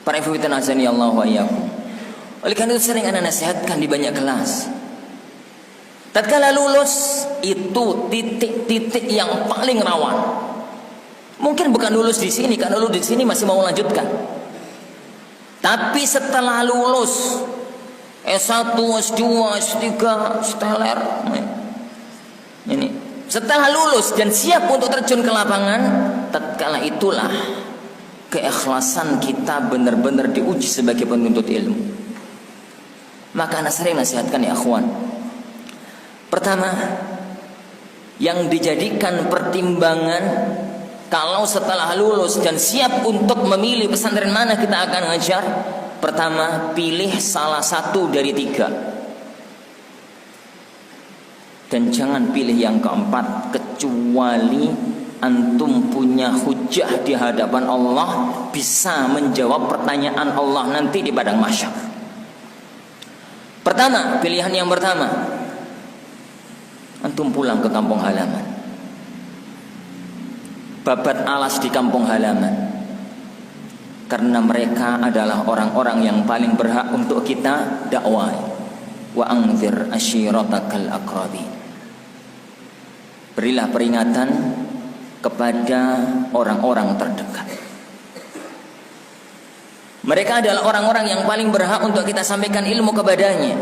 Para ikhwan azani Allah wa iyyakum. Oleh karena itu sering ana nasihatkan di banyak kelas. Tatkala lulus itu titik-titik yang paling rawan. Mungkin bukan lulus di sini, karena lulus di sini masih mau lanjutkan. Tapi setelah lulus S1, S2, S3, seteler ini setelah lulus dan siap untuk terjun ke lapangan, tatkala itulah keikhlasan kita benar-benar diuji sebagai penuntut ilmu. Maka ana sering nasihatkan ya akhwan. Pertama, yang dijadikan pertimbangan kalau setelah lulus dan siap untuk memilih pesantren mana kita akan ngajar, pertama, pilih salah satu dari 3. Dan jangan pilih yang keempat, kecuali antum punya hujah di hadapan Allah, bisa menjawab pertanyaan Allah nanti di padang mahsyar. Pertama, pilihan yang pertama, antum pulang ke kampung halaman, babat alas di kampung halaman, karena mereka adalah orang-orang yang paling berhak untuk kita dakwah. Wa anzir ashiratakal aqrabin. Berilah peringatan kepada orang-orang terdekat. Mereka adalah orang-orang yang paling berhak untuk kita sampaikan ilmu kepadanya.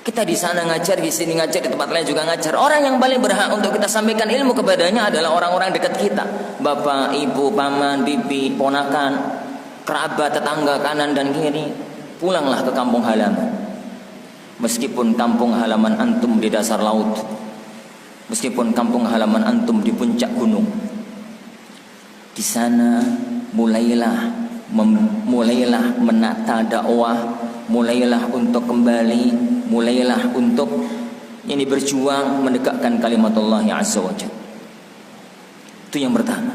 Kita di sana ngajar, di sini ngajar, di tempat lain juga ngajar. Orang yang paling berhak untuk kita sampaikan ilmu kepadanya adalah orang-orang dekat kita. Bapak, ibu, paman, bibi, ponakan, kerabat, tetangga kanan dan kiri. Pulanglah ke kampung halaman. Meskipun kampung halaman antum di dasar laut, meskipun kampung halaman antum di puncak gunung, di sana mulailah menata dakwah, mulailah untuk kembali, mulailah untuk ini berjuang menegakkan kalimat Allah Azza wa Jalla. Itu yang pertama.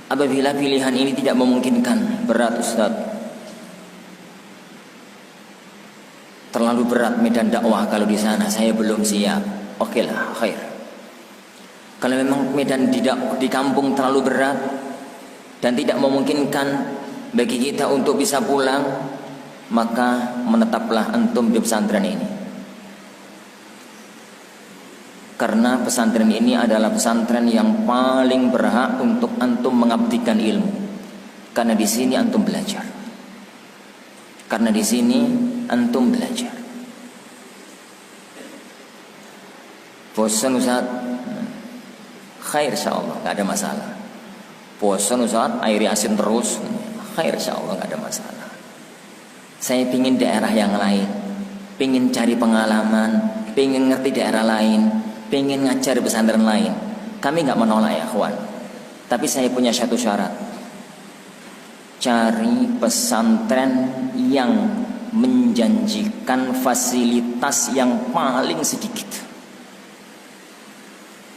Apabila pilihan ini tidak memungkinkan, berat Ustaz, terlalu berat medan dakwah kalau di sana, saya belum siap. Oke lah, khair. Kalau memang medan di kampung terlalu berat dan tidak memungkinkan bagi kita untuk bisa pulang, maka menetaplah antum di pesantren ini. Karena pesantren ini adalah pesantren yang paling berhak untuk antum mengabdikan ilmu. Karena di sini antum belajar. Karena di sini antum belajar. Bosan Ustaz? Khair insyaallah, enggak ada masalah. Bosan Ustaz, airi asin terus? Khair insyaallah, enggak ada masalah. Saya pingin daerah yang lain, pingin cari pengalaman, pingin ngerti daerah lain, pingin ngajar di pesantren lain. Kami enggak menolak ya kawan. Tapi saya punya satu syarat. Cari pesantren yang menjanjikan fasilitas yang paling sedikit.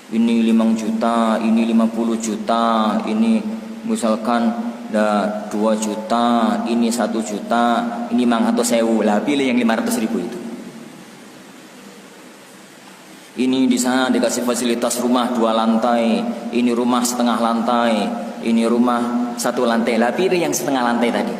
Ini 5 juta, ini 50 juta, ini misalkan 2 juta, ini 1 juta, ini 500.000. Lah pilih yang 500.000 itu. Ini di sana dikasih fasilitas rumah 2 lantai, ini rumah setengah lantai, ini rumah 1 lantai. Lah pilih yang setengah lantai tadi.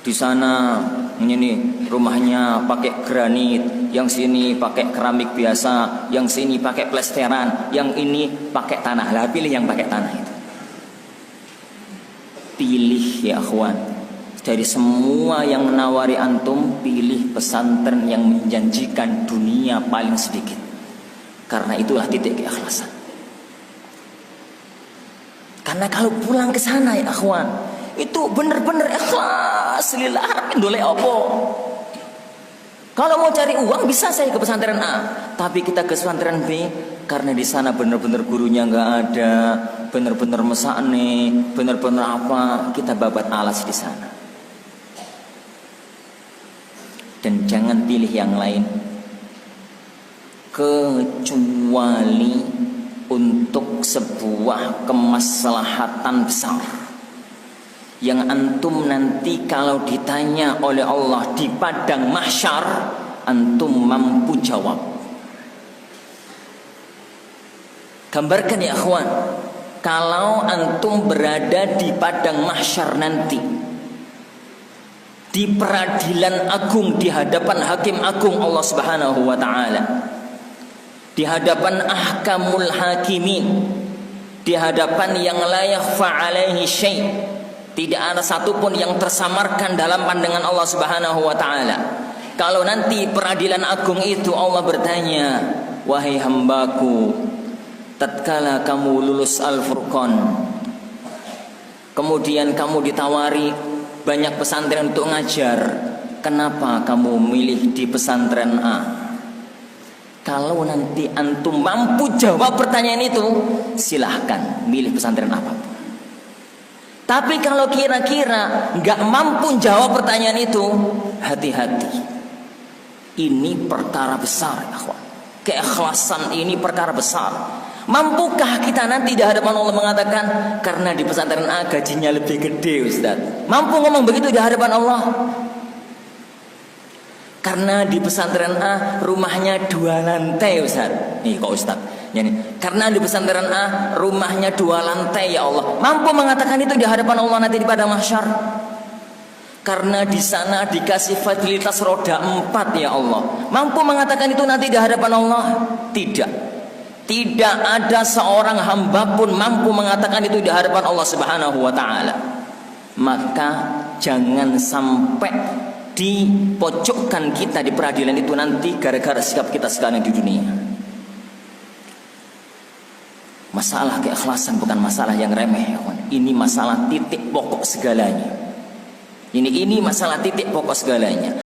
Di sana ini rumahnya pakai granit, yang sini pakai keramik biasa, yang sini pakai plesteran, yang ini pakai tanah. Lah pilih yang pakai tanah itu. Pilih ya akhwan. Dari semua yang menawari antum, pilih pesantren yang menjanjikan dunia paling sedikit. Karena itulah titik keikhlasan. Karena kalau pulang ke sana ya akhwan, itu benar-benar ikhlas lillah, ndolek apa. Kalau mau cari uang bisa saya ke pesantren A, tapi kita ke pesantren B karena di sana benar-benar gurunya nggak ada, benar-benar mesakne, benar-benar apa, kita babat alas di sana. Dan jangan pilih yang lain kecuali untuk sebuah kemaslahatan besar yang antum nanti kalau ditanya oleh Allah di padang mahsyar antum mampu jawab. Gambarkan ya akhwan, kalau antum berada di padang mahsyar nanti, di peradilan agung, di hadapan hakim agung Allah Subhanahu wa taala, di hadapan ahkamul hakimin, di hadapan yang la yakhfa alaihi syai', tidak ada satupun yang tersamarkan dalam pandangan Allah Subhanahu wa taala. Kalau nanti peradilan agung itu Allah bertanya, wahai hambaku, tatkala kamu lulus Al-Furqan, kemudian kamu ditawari banyak pesantren untuk ngajar, kenapa kamu milih di pesantren A? Kalau nanti antum mampu jawab pertanyaan itu, silahkan milih pesantren apapun. Tapi kalau kira-kira nggak mampu jawab pertanyaan itu, hati-hati. Ini perkara besar, akhwat. Keikhlasan ini perkara besar. Mampukah kita nanti di hadapan Allah mengatakan, karena di pesantren A gajinya lebih gede, Ustaz? Mampu ngomong begitu di hadapan Allah? Karena di pesantren A rumahnya 2 lantai, Ustaz. Nih kok Ustaz, yani, karena di pesantren A rumahnya 2 lantai, ya Allah. Mampu mengatakan itu di hadapan Allah nanti di padang mahsyar? Karena di sana dikasih fasilitas roda 4, ya Allah. Mampu mengatakan itu nanti di hadapan Allah? Tidak. Tidak ada seorang hamba pun mampu mengatakan itu di hadapan Allah Subhanahu wa taala. Maka jangan sampai dipojokkan kita di peradilan itu nanti gara-gara sikap kita sekarang di dunia. Masalah keikhlasan bukan masalah yang remeh, ini masalah titik pokok segalanya. Ini masalah titik pokok segalanya.